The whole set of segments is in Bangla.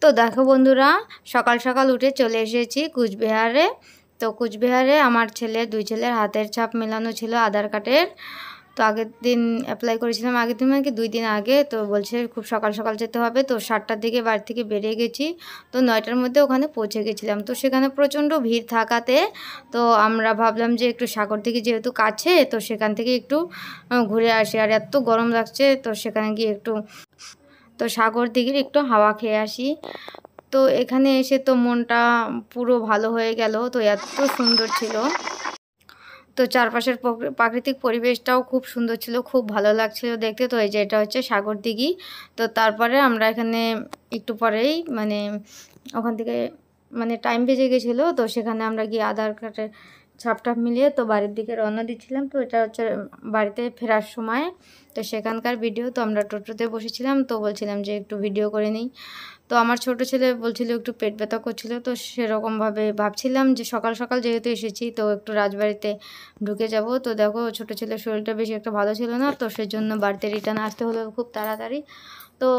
তো দেখো বন্ধুরা, সকাল সকাল উঠে চলে এসেছি কুচবিহারে। তো কুচবিহারে আমার দুই ছেলের হাতের ছাপ মেলানো ছিল আধার কার্ডের। তো আগের দিন অ্যাপ্লাই করেছিলাম, আগের দিন মানে কি 2 দিন আগে। তো বলছে খুব সকাল সকাল যেতে হবে। তো 7টার দিকে বাড়ি থেকে বেরিয়ে গেছি। তো 9টার মধ্যে ওখানে পৌঁছে গেছিলাম। তো সেখানে প্রচণ্ড ভিড় থাকাতে তো আমরা ভাবলাম যে একটু সাগর দিকে যেহেতু কাছে, তো সেখান থেকে একটু ঘুরে আসি। আর এত গরম লাগছে, তো সেখানে গিয়ে তো সাগর দিঘির একটু হাওয়া খেয়ে আসি। তো এখানে এসে তো মনটা পুরো ভালো হয়ে গেল। তো এত সুন্দর ছিল, তো চারপাশের প্রাকৃতিক পরিবেশটাও খুব সুন্দর ছিল, খুব ভালো লাগছিল দেখতে। তো এই যে এটা হচ্ছে সাগর দিঘি। তো তারপরে আমরা এখানে একটু পরেই ওখান থেকে টাইম বেজে গেছিলো। তো সেখানে আমরা গিয়ে আধার কার্ডের ছাপটা মিলিয়ে তো বাড়ির দিকে রওনা দিচ্ছিলাম। তো এটা হচ্ছে বাড়িতে ফেরার সময়। তো সেখানকার ভিডিও। তো আমরা টোটোতে বসেছিলাম, তো বলছিলাম যে একটু ভিডিও করে নিই। তো আমার ছোট ছেলে বলছিল একটু পেট ব্যথা করছিল। তো সেরকমভাবে ভাবছিলাম যে সকাল সকাল যেহেতু এসেছি, তো একটু রাজবাড়িতে ঢুকে যাব। তো দেখো ছোট ছেলের শরীরটা বেশি একটা ভালো ছিল না, তো সেজন্য বাড়িতে রিটার্ন আসতে হলো খুব তাড়াতাড়ি। তো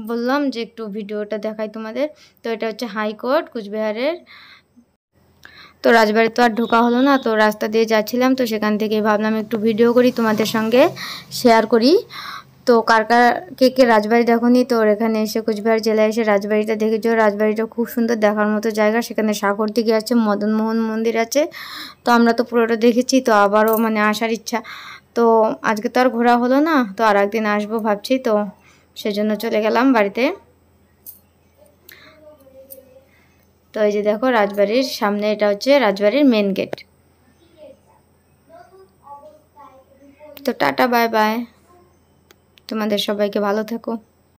বললাম যে একটু ভিডিওটা দেখাই তোমাদের। তো এটা হচ্ছে হাইকোর্ট কুচবিহারের। তো রাজবাড়ি তো আর ঢোকা হলো না, তো রাস্তা দিয়ে যাচ্ছিলাম। তো সেখান থেকে ভাবলাম একটু ভিডিও করি, তোমাদের সঙ্গে শেয়ার করি। তো কার কে রাজবাড়ি দেখোনি, তো এখানে এসে কুচবিহার জেলায় এসে রাজবাড়িটা দেখেছো। রাজবাড়িটা খুব সুন্দর, দেখার মতো জায়গা। সেখানে সাগর দিঘি আছে, মদনমোহন মন্দির আছে। তো আমরা তো পুরোটা দেখেছি, তো আবারও আসার ইচ্ছা। তো আজকে তো আর ঘোরা হলো না, তো আর একদিন আসবো ভাবছি। তো সেজন্য চলে গেলাম বাড়িতে। তো এই যে দেখো রাজবাড়ির সামনে, এটা হচ্ছে রাজবাড়ির মেন গেট। তো টাটা, বাই বাই, তোমাদের সবাইকে ভালো থেকো।